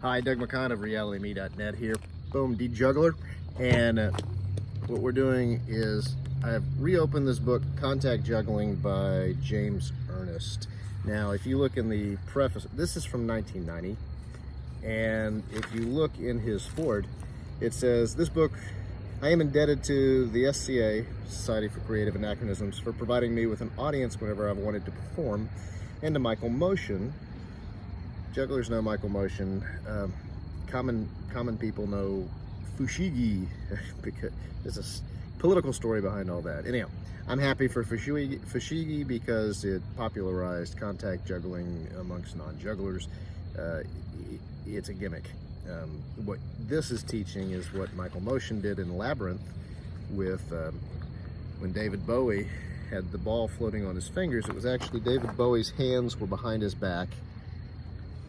Hi, Doug McCann of realityme.net here. Boom, Juggler. And what we're doing is I've reopened this book, Contact Juggling by James Ernest. Now, if you look in the preface, this is from 1990. And if you look in his foreword, it says, this book, I am indebted to the SCA, Society for Creative Anachronisms, for providing me with an audience whenever I've wanted to perform, and to Michael Motion. Jugglers know Michael Motion. Common people know Fushigi, because there's a political story behind all that. Anyhow, I'm happy for Fushigi because it popularized contact juggling amongst non-jugglers. It's a gimmick. What this is teaching is what Michael Motion did in Labyrinth with when David Bowie had the ball floating on his fingers. It was actually David Bowie's hands were behind his back.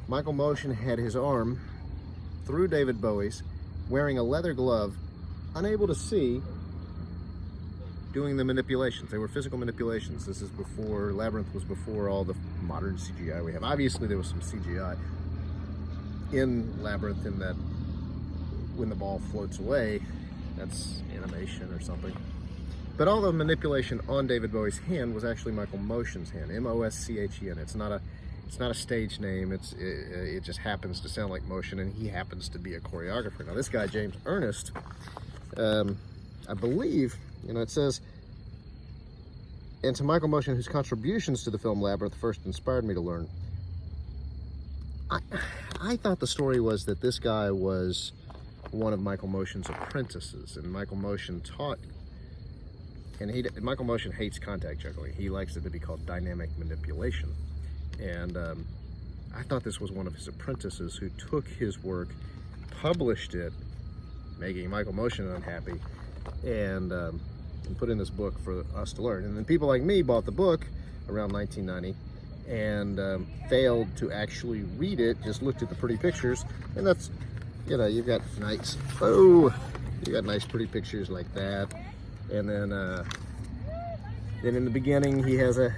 Michael Motion had his arm through David Bowie's, wearing a leather glove, unable to see, doing the manipulations. They were physical manipulations. This is before, Labyrinth was before all the modern CGI we have. Obviously there was some CGI in Labyrinth in that when the ball floats away, that's animation or something. But all the manipulation on David Bowie's hand was actually Michael Motion's hand, M-O-S-C-H-E-N. It's not a stage name. It just happens to sound like Motion, and he happens to be a choreographer. Now, this guy, James Ernest, I believe, it says, and to Michael Motion, whose contributions to the film Labyrinth first inspired me to learn. I thought the story was that this guy was one of Michael Motion's apprentices, and Michael Motion taught, and Michael Motion hates contact juggling. He likes it to be called dynamic manipulation. And I thought this was one of his apprentices who took his work, published it, making Michael Motion unhappy, and put in this book for us to learn. And then people like me bought the book around 1990 and failed to actually read it, just looked at the pretty pictures. And that's, you've got nice, you got nice pretty pictures like that. And then in the beginning he has a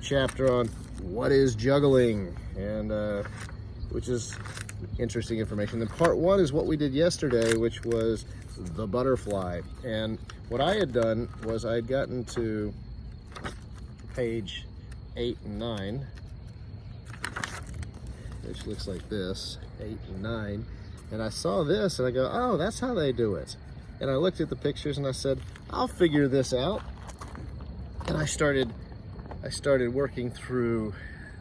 chapter on what is juggling, and which is interesting information. Then part one is what we did yesterday, which was the butterfly. And what I had done was I had gotten to page 8 and 9, which looks like this, 8 and 9, and I saw this and I go, oh, that's how they do it. And I looked at the pictures and I said, I'll figure this out. And I started working through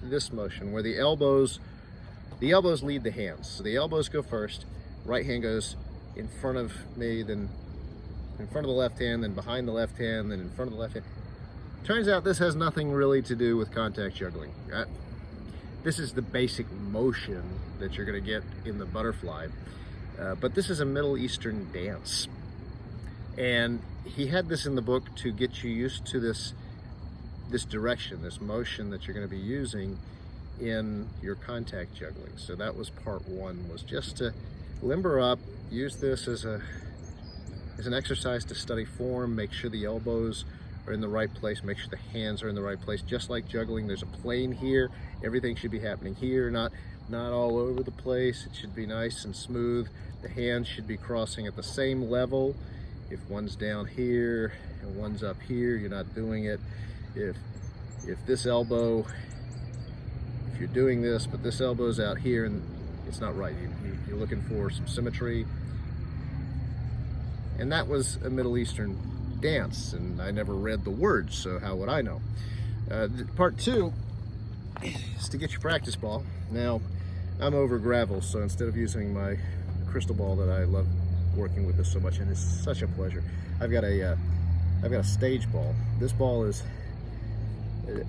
this motion where the elbows lead the hands. So the elbows go first, right hand goes in front of me, then in front of the left hand, then behind the left hand, then in front of the left hand. Turns out this has nothing really to do with contact juggling. This is the basic motion that you're going to get in the butterfly, but this is a Middle Eastern dance. And he had this in the book to get you used to this direction, this motion that you're going to be using in your contact juggling. So that was part one, was just to limber up, use this as an exercise to study form, make sure the elbows are in the right place, make sure the hands are in the right place. Just like juggling, there's a plane here, everything should be happening here, not all over the place. It should be nice and smooth. The hands should be crossing at the same level. If one's down here and one's up here, you're not doing it. If this elbow, if you're doing this, but this elbow's out here and it's not right, you're looking for some symmetry. And that was a Middle Eastern dance, and I never read the words, so how would I know? Part two is to get your practice ball. Now, I'm over gravel, so instead of using my crystal ball that I love working with this so much, and it's such a pleasure, I've got a stage ball. This ball is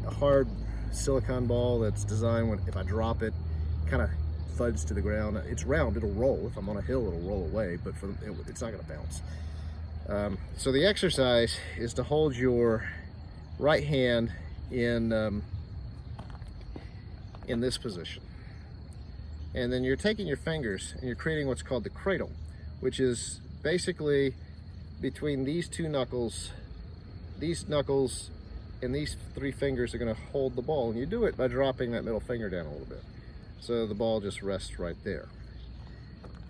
a hard silicone ball that's designed if I drop it, kind of thuds to the ground. It's round, it'll roll. If I'm on a hill, it'll roll away, but it's not going to bounce. So the exercise is to hold your right hand in this position. And then you're taking your fingers and you're creating what's called the cradle, which is basically between these two knuckles. These knuckles and these three fingers are going to hold the ball, and you do it by dropping that middle finger down a little bit. So the ball just rests right there.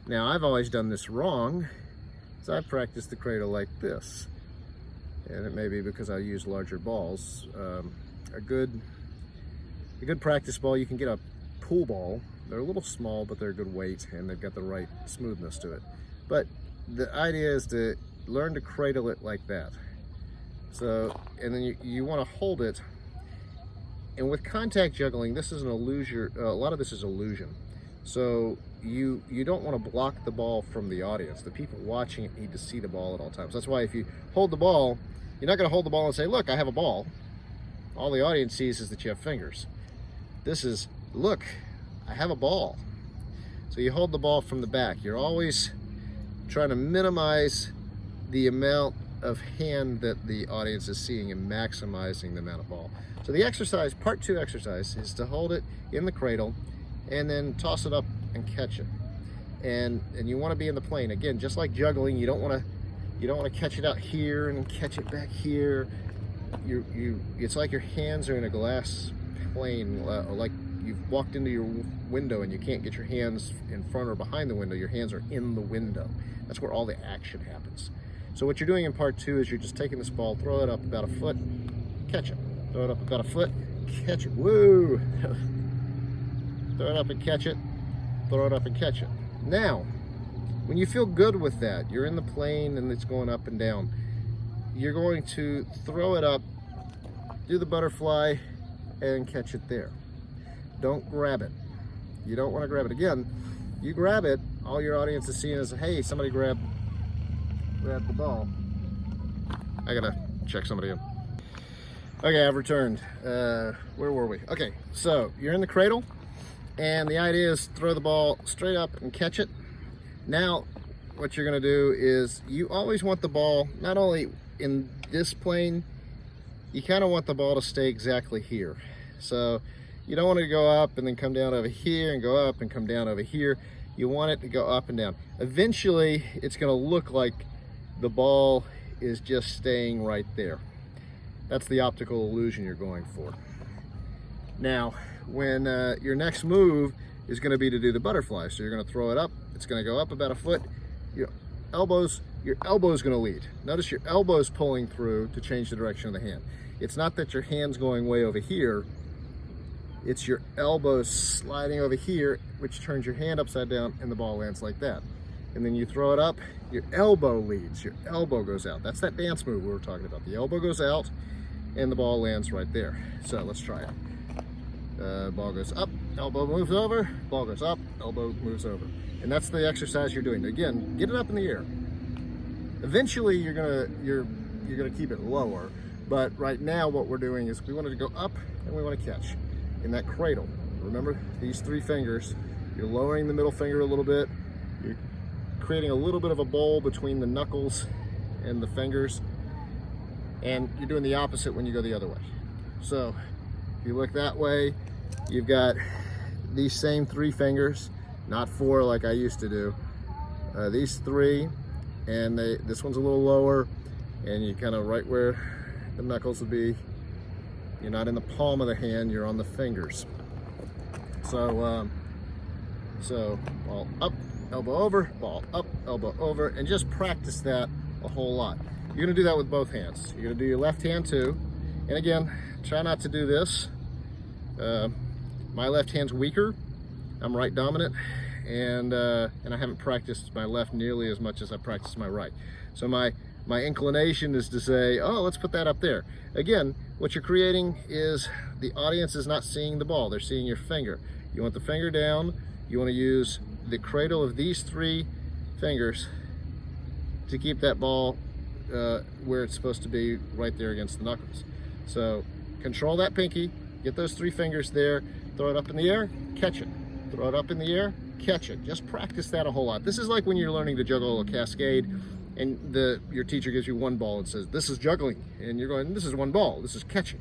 Now I've always done this wrong, so I practice the cradle like this. And it may be because I use larger balls. A good practice ball, you can get a pool ball. They're a little small, but they're a good weight, and they've got the right smoothness to it. But the idea is to learn to cradle it like that. So, and then you want to hold it. And with contact juggling, this is an illusion. A lot of this is illusion. So you don't want to block the ball from the audience. The people watching it need to see the ball at all times. That's why if you hold the ball, you're not going to hold the ball and say, look, I have a ball. All the audience sees is that you have fingers. This is, look, I have a ball. So you hold the ball from the back. You're always trying to minimize the amount of hand that the audience is seeing and maximizing the amount of ball. So the exercise, part 2 exercise, is to hold it in the cradle and then toss it up and catch it. And you want to be in the plane. Again, just like juggling, you don't want to catch it out here and catch it back here. It's like your hands are in a glass plane, like you've walked into your window and you can't get your hands in front or behind the window. Your hands are in the window. That's where all the action happens. So what you're doing in part 2 is you're just taking this ball, throw it up about a foot, catch it. Throw it up about a foot, catch it. Woo! Throw it up and catch it. Throw it up and catch it. Now, when you feel good with that, you're in the plane and it's going up and down, you're going to throw it up, do the butterfly, and catch it there. Don't grab it. You don't want to grab it. Again, you grab it, all your audience is seeing is, hey, somebody grab the ball. I gotta check somebody in. Okay, I've returned. Where were we? Okay, so you're in the cradle, and the idea is throw the ball straight up and catch it. Now, what you're gonna do is you always want the ball, not only in this plane, you kind of want the ball to stay exactly here. So you don't want it to go up and then come down over here and go up and come down over here. You want it to go up and down. Eventually, it's gonna look like the ball is just staying right there. That's the optical illusion you're going for. Now, when your next move is going to be to do the butterfly, so you're going to throw it up. It's going to go up about a foot. Your elbow's going to lead. Notice your elbow's pulling through to change the direction of the hand. It's not that your hand's going way over here. It's your elbow sliding over here, which turns your hand upside down, and the ball lands like that. And then you throw it up. Your elbow leads. Your elbow goes out. That's that dance move we were talking about. The elbow goes out, and the ball lands right there. So let's try it. Ball goes up, elbow moves over, ball goes up, elbow moves over. And that's the exercise you're doing. Again, get it up in the air. Eventually you're gonna keep it lower, but right now what we're doing is we want it to go up and we want to catch in that cradle. Remember these 3 fingers, you're lowering the middle finger a little bit, you're creating a little bit of a bowl between the knuckles and the fingers. And you're doing the opposite when you go the other way. So if you look that way, you've got these same 3 fingers, not 4 like I used to do. These 3, and this one's a little lower, and you kind of right where the knuckles would be. You're not in the palm of the hand, you're on the fingers. So, ball up, elbow over, ball up, elbow over, and just practice that a whole lot. You're gonna do that with both hands. You're gonna do your left hand too. And again, try not to do this. My left hand's weaker. I'm right dominant, and I haven't practiced my left nearly as much as I practiced my right. So my inclination is to say, oh, let's put that up there. Again, what you're creating is the audience is not seeing the ball, they're seeing your finger. You want the finger down, you wanna use the cradle of these 3 fingers to keep that ball where it's supposed to be, right there against the knuckles. So control that pinky, get those 3 fingers there, throw it up in the air, catch it. Throw it up in the air, catch it. Just practice that a whole lot. This is like when you're learning to juggle a cascade and your teacher gives you 1 ball and says, this is juggling. And you're going, this is 1 ball, this is catching.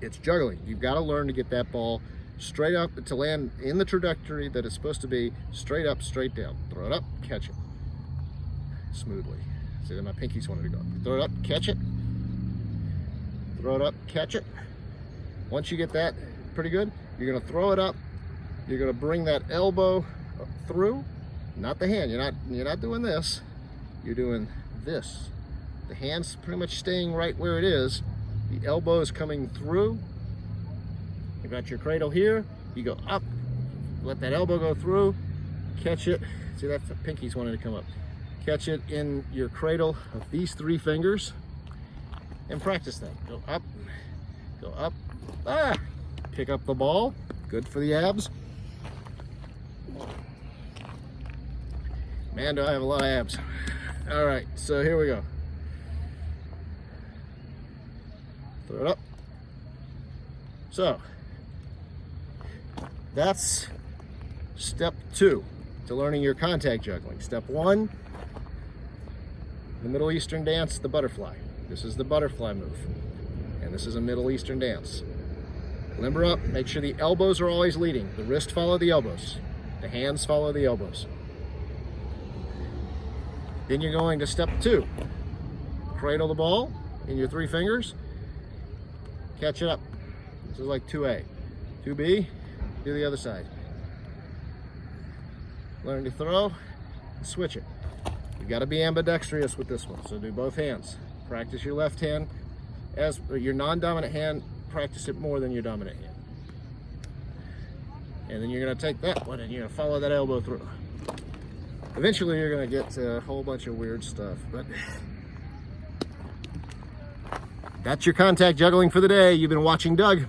It's juggling. You've got to learn to get that ball straight up to land in the trajectory that it's supposed to be, straight up, straight down. Throw it up, catch it. Smoothly. See that my pinkies wanted to go. Throw it up, catch it. Throw it up, catch it. Once you get that pretty good, you're gonna throw it up You're going to bring that elbow through, not the hand. You're not doing this. You're doing this. The hand's pretty much staying right where it is. The elbow is coming through. You've got your cradle here. You go up, let that elbow go through, catch it. See, that pinky's wanting to come up. Catch it in your cradle of these 3 fingers and practice that. Go up, pick up the ball. Good for the abs. Man, do I have a lot of abs. All right, so here we go. Throw it up. So, that's step 2 to learning your contact juggling. Step 1, the Middle Eastern dance, the butterfly. This is the butterfly move. And this is a Middle Eastern dance. Limber up, make sure the elbows are always leading. The wrist follow the elbows. The hands follow the elbows. Then you're going to step 2. Cradle the ball in your 3 fingers. Catch it up. This is like 2A. 2B, do the other side. Learn to throw, switch it. You've got to be ambidextrous with this one, so do both hands. Practice your left hand as your non-dominant hand, practice it more than your dominant hand. And then you're going to take that one and you're going to follow that elbow through. Eventually you're going to get to a whole bunch of weird stuff, but that's your contact juggling for the day. You've been watching Doug.